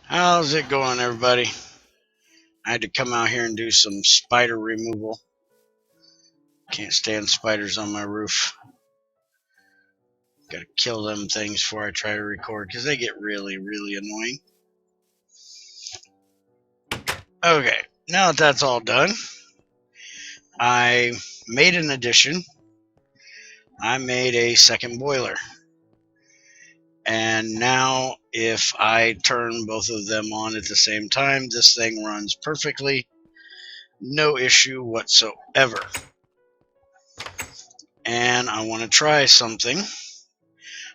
How's it going, everybody? I had to come out here and do some spider removal. Can't stand spiders on my roof. Gotta kill them things before I try to record because they get really, really annoying. Okay, now that that's all done, I made an addition. I made a second boiler. And now if I turn both of them on at the same time, this thing runs perfectly. No issue whatsoever. And I want to try something.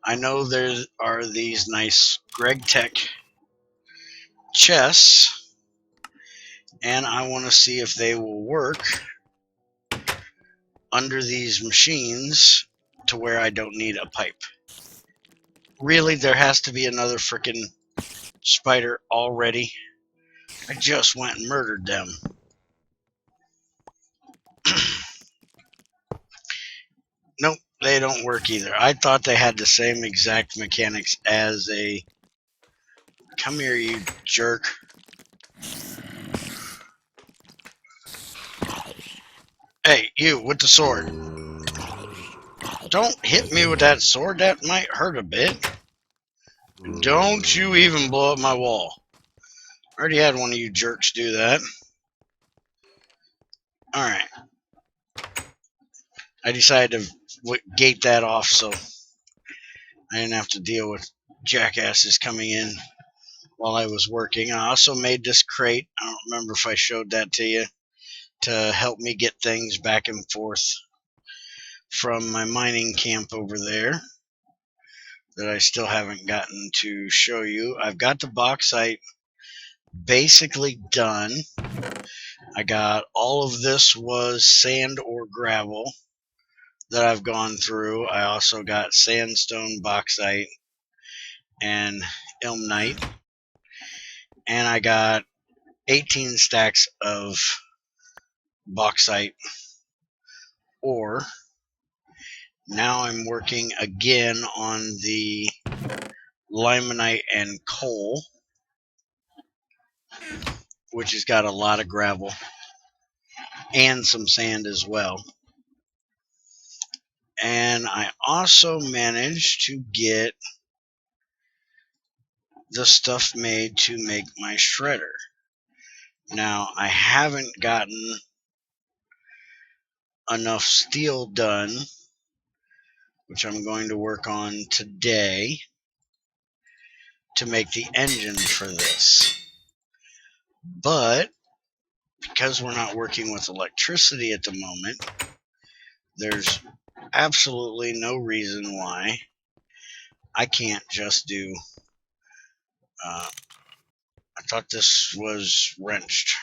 I know there are these nice Gregtech chests, and I want to see if they will work under these machines to where I don't need a pipe. Really, there has to be another frickin' spider already. I just went and murdered them. Nope, they don't work either. I thought they had the same exact mechanics as a... Come here, you jerk. Hey, you, with the sword. Don't hit me with that sword. That might hurt a bit. Don't you even blow up my wall. I already had one of you jerks do that. Alright. I decided to gate that off so I didn't have to deal with jackasses coming in while I was working. I also made this crate. I don't remember if I showed that to you, to help me get things back and forth from my mining camp over there that I still haven't gotten to show you. I've got the bauxite basically done. I got all of this was sand or gravel that I've gone through. I also got sandstone, bauxite, and ilmenite. And I got 18 stacks of bauxite ore. Now I'm working again on the limonite and coal, which has got a lot of gravel and some sand as well. And I also managed to get the stuff made to make my shredder. Now, I haven't gotten enough steel done, which I'm going to work on today, to make the engine for this. But because we're not working with electricity at the moment, there's absolutely no reason why I can't just do... I thought this was wrenched.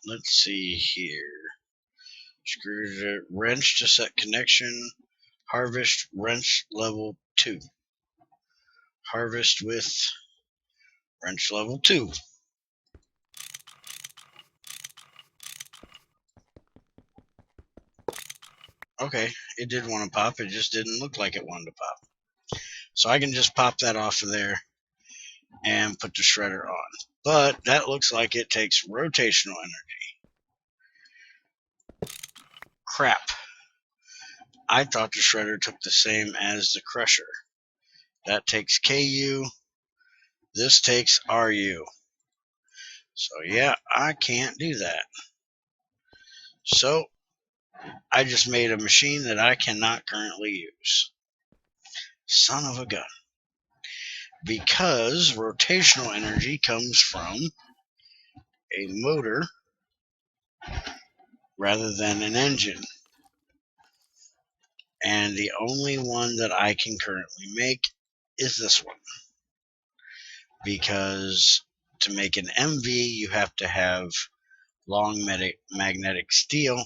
Let's see here. Screw wrench to set connection. Harvest wrench level 2. Harvest with wrench level 2. Okay, it did want to pop. It just didn't look like it wanted to pop. So I can just pop that off of there and put the shredder on. But that looks like it takes rotational energy. Crap. I thought the shredder took the same as the crusher. That takes KU. This takes RU. So yeah, I can't do that. So I just made a machine that I cannot currently use. Son of a gun. Because rotational energy comes from a motor rather than an engine. And the only one that I can currently make is this one. Because to make an MV, you have to have long magnetic steel.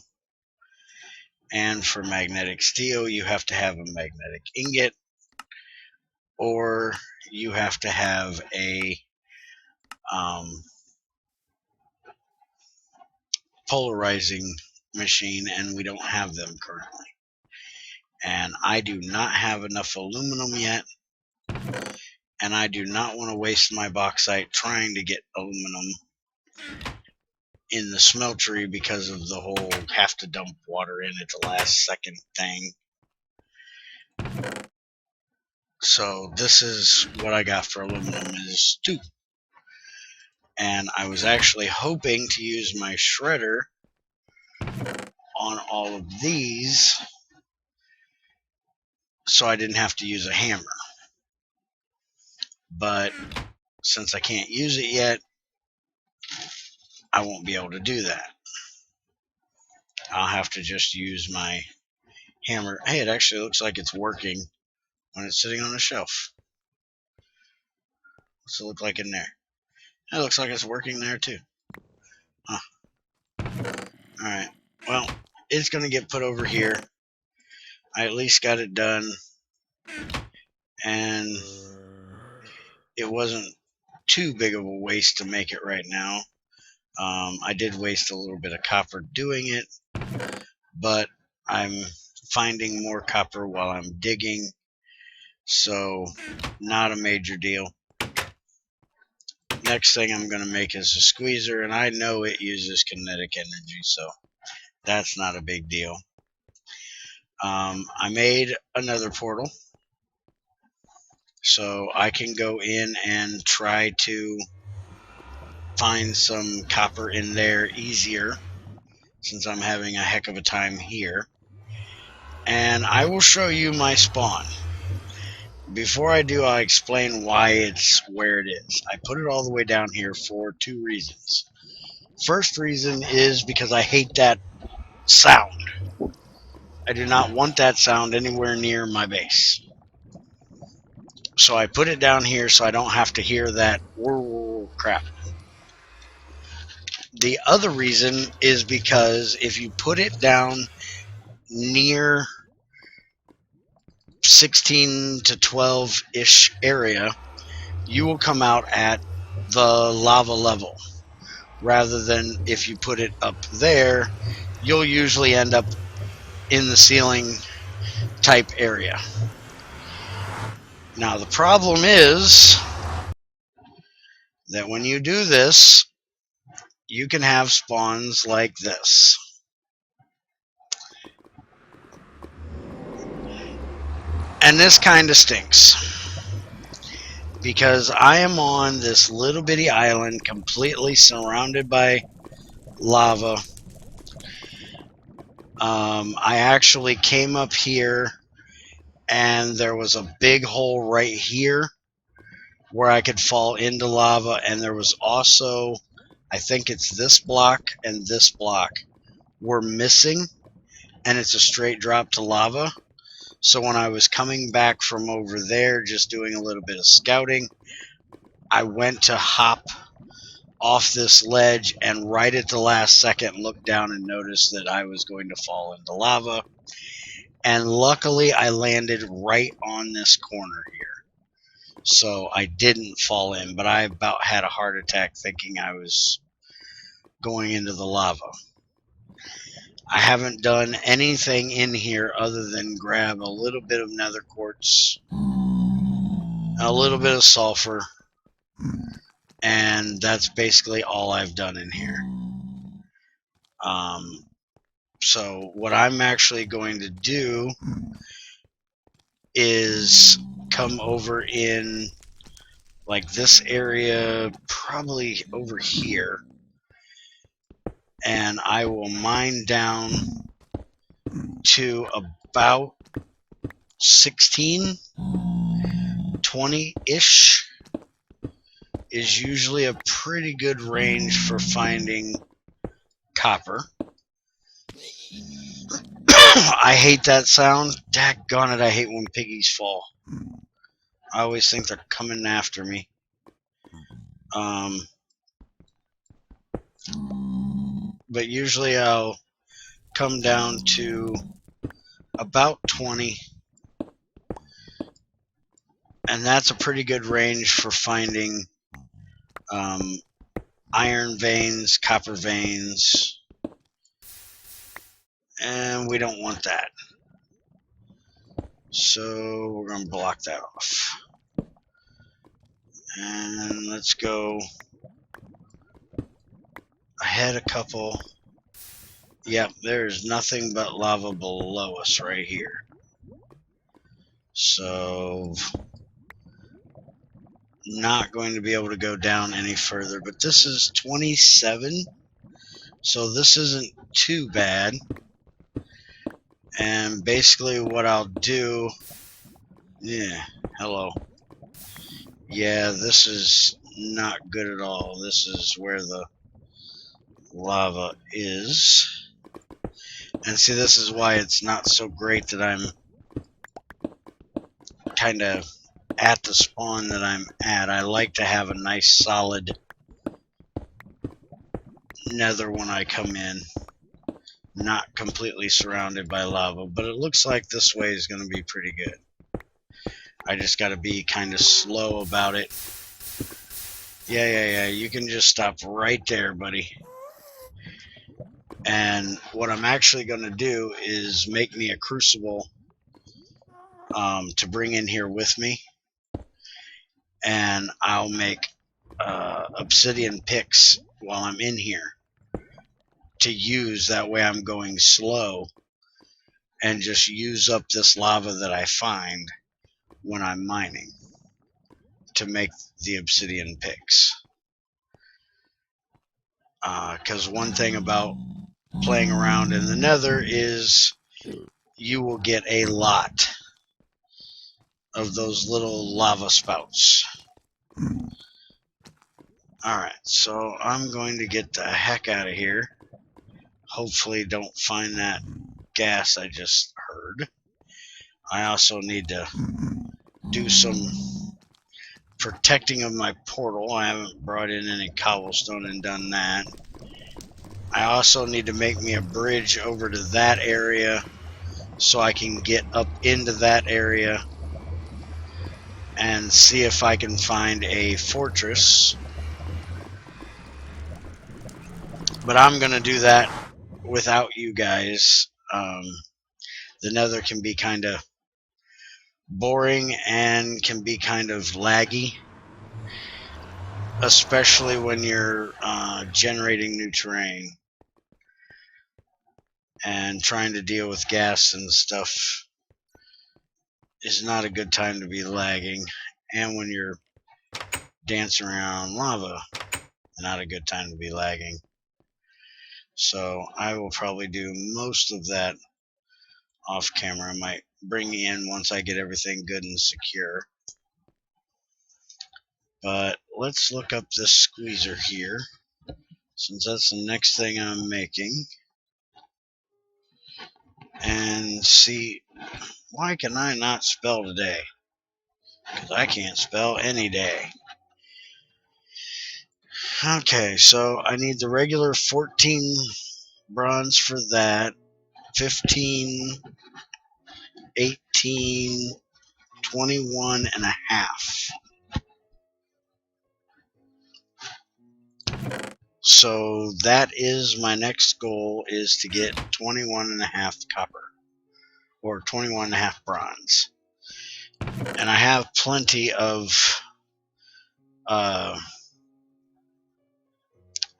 And for magnetic steel, you have to have a magnetic ingot, or you have to have a polarizing machine, and we don't have them currently. And I do not have enough aluminum yet and I do not want to waste my bauxite trying to get aluminum in the smeltery because of the whole have to dump water in at the last second thing. So this is what I got for aluminum is 2. And I was actually hoping to use my shredder on all of these so I didn't have to use a hammer. But since I can't use it yet, I won't be able to do that. I'll have to just use my hammer. Hey, it actually looks like it's working when it's sitting on a shelf. What's it look like in there? It looks like it's working there too. Huh. Alright, well, it's going to get put over here. I at least got it done. And it wasn't too big of a waste to make it right now. I did waste a little bit of copper doing it, but I'm finding more copper while I'm digging, so not a major deal. Next thing I'm going to make is a squeezer, and I know it uses kinetic energy, so that's not a big deal. I made another portal, so I can go in and try to find some copper in there easier, since I'm having a heck of a time here. And I will show you my spawn. Before I do, I'll explain why it's where it is. I put it all the way down here for 2 reasons. First reason is because I hate that sound. I do not want that sound anywhere near my base. So I put it down here so I don't have to hear that crap. The other reason is because if you put it down near 16 to 12-ish area, you will come out at the lava level. Rather than if you put it up there, you'll usually end up in the ceiling type area. Now the problem is that when you do this, you can have spawns like this. And this kind of stinks, because I am on this little bitty island completely surrounded by lava. I actually came up here and there was a big hole right here where I could fall into lava, and there was also, I think it's this block and this block were missing, and it's a straight drop to lava. So when I was coming back from over there, just doing a little bit of scouting, I went to hop off this ledge, and right at the last second looked down and noticed that I was going to fall into lava. And luckily I landed right on this corner here, so I didn't fall in, but I about had a heart attack thinking I was going into the lava. I haven't done anything in here other than grab a little bit of nether quartz, a little bit of sulfur, and that's basically all I've done in here. So what I'm actually going to do is come over in like this area, probably over here, and I will mine down to about 16, 20-ish is usually a pretty good range for finding copper. I hate that sound. Daggone it, I hate when piggies fall. I always think they're coming after me. But usually I'll come down to about 20, and that's a pretty good range for finding iron veins, copper veins, and we don't want that. So we're going to block that off. And let's go ahead a couple. Yep, there's nothing but lava below us right here. So, not going to be able to go down any further. But this is 27, so this isn't too bad. And basically what I'll do... Yeah, hello. Yeah, this is not good at all. This is where the lava is. And see, this is why it's not so great that I'm kind of at the spawn that I'm at. I like to have a nice solid nether when I come in, not completely surrounded by lava. But it looks like this way is going to be pretty good. I just got to be kind of slow about it. Yeah, you can just stop right there, buddy. And what I'm actually going to do is make me a crucible to bring in here with me. And I'll make obsidian picks while I'm in here to use. That way I'm going slow and just use up this lava that I find when I'm mining to make the obsidian picks. Because one thing about playing around in the Nether is you will get a lot of those little lava spouts. Alright, so I'm going to get the heck out of here. Hopefully don't find that gas I just heard. I also need to do some protecting of my portal. I haven't brought in any cobblestone and done that. I also need to make me a bridge over to that area so I can get up into that area and see if I can find a fortress. But I'm going to do that without you guys. The Nether can be kind of boring and can be kind of laggy, especially when you're generating new terrain and trying to deal with gas and stuff is not a good time to be lagging. And when you're dancing around lava, not a good time to be lagging. So I will probably do most of that off camera. I might bring in once I get everything good and secure. But let's look up this squeezer here, since that's the next thing I'm making, and see, why can I not spell today? Because I can't spell any day. Okay, so I need the regular 14 bronze for that, 15, 18, 21 and a half. So that is my next goal, is to get 21 and a half copper, or 21 and a half bronze. And I have plenty of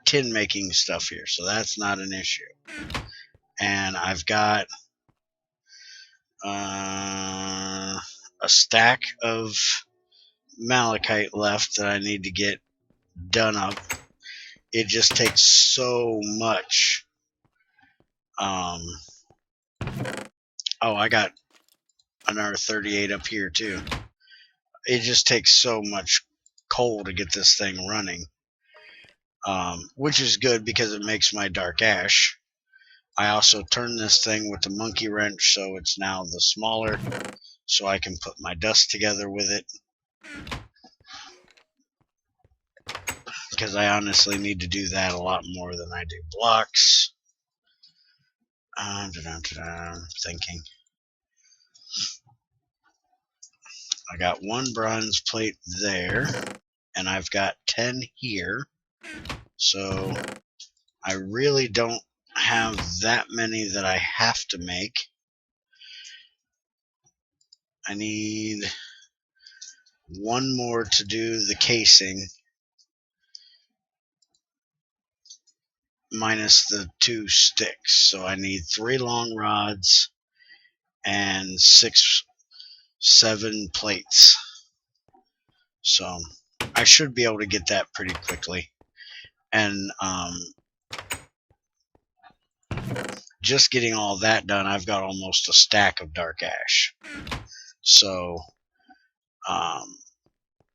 tin making stuff here, so that's not an issue. And I've got a stack of malachite left that I need to get done up. It just takes so much. Oh, I got another 38 up here too. It just takes so much coal to get this thing running, which is good because it makes my dark ash. I also turned this thing with the monkey wrench, so it's now the smaller, so I can put my dust together with it. Because I honestly need to do that a lot more than I do blocks. I'm thinking. I got one bronze plate there, and I've got 10 here. So I really don't have that many that I have to make. I need one more to do the casing, minus the 2 sticks. So I need 3 long rods and 7 plates. So I should be able to get that pretty quickly. And just getting all that done, I've got almost a stack of dark ash. So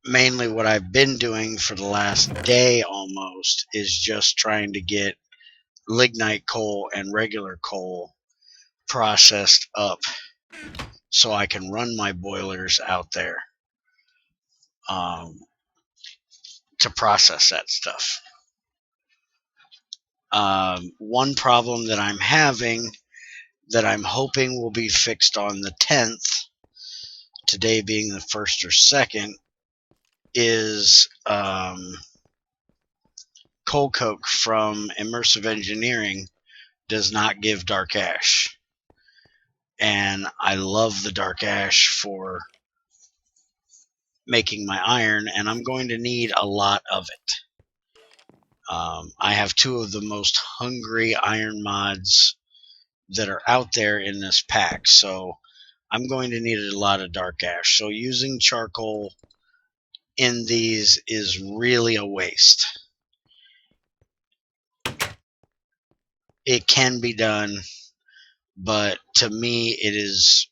mainly what I've been doing for the last day almost is just trying to get lignite coal and regular coal processed up so I can run my boilers out there to process that stuff. One problem that I'm having that I'm hoping will be fixed on the 10th, today being the 1st or 2nd, is coal coke from Immersive Engineering does not give dark ash. And I love the dark ash for making my iron, and I'm going to need a lot of it. I have 2 of the most hungry iron mods that are out there in this pack, so I'm going to need a lot of dark ash. So using charcoal in these is really a waste. It can be done, but to me it is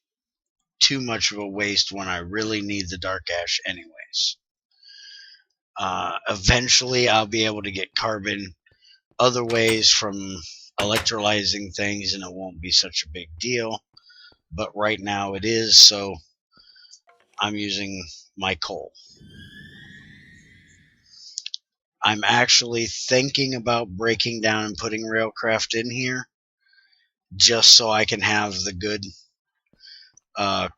too much of a waste when I really need the dark ash anyways. Eventually I'll be able to get carbon other ways from electrolyzing things, and it won't be such a big deal, but right now it is, so I'm using my coal. I'm actually thinking about breaking down and putting Railcraft in here just so I can have the good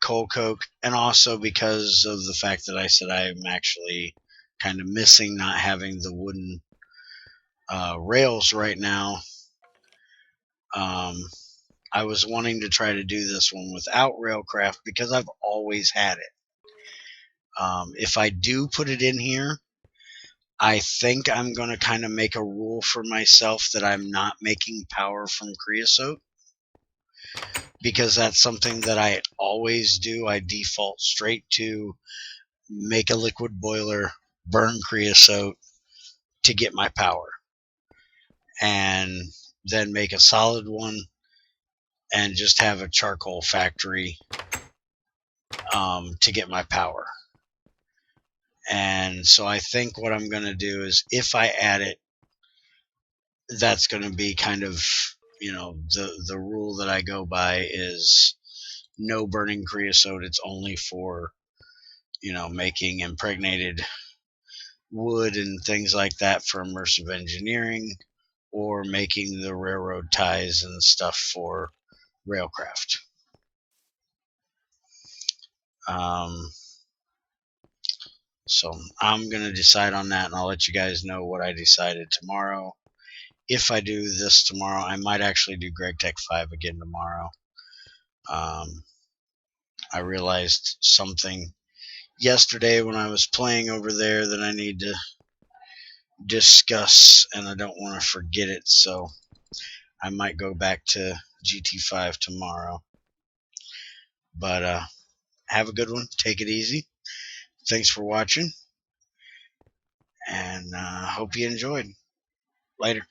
coal coke, and also because of the fact that I said I'm actually kind of missing not having the wooden rails right now. I was wanting to try to do this one without Railcraft because I've always had it. If I do put it in here, I think I'm going to kind of make a rule for myself that I'm not making power from creosote, because that's something that I always do. I default straight to make a liquid boiler, burn creosote to get my power, and then make a solid one and just have a charcoal factory to get my power. And so I think what I'm going to do is, if I add it, that's going to be kind of, the rule that I go by is no burning creosote. It's only for, making impregnated wood and things like that for Immersive Engineering, or making the railroad ties and stuff for Railcraft. So I'm going to decide on that, and I'll let you guys know what I decided tomorrow. If I do this tomorrow, I might actually do Gregtech 5 again tomorrow. I realized something yesterday when I was playing over there that I need to discuss, and I don't want to forget it, so I might go back to GT5 tomorrow. But have a good one. Take it easy. Thanks for watching, and hope you enjoyed. Later.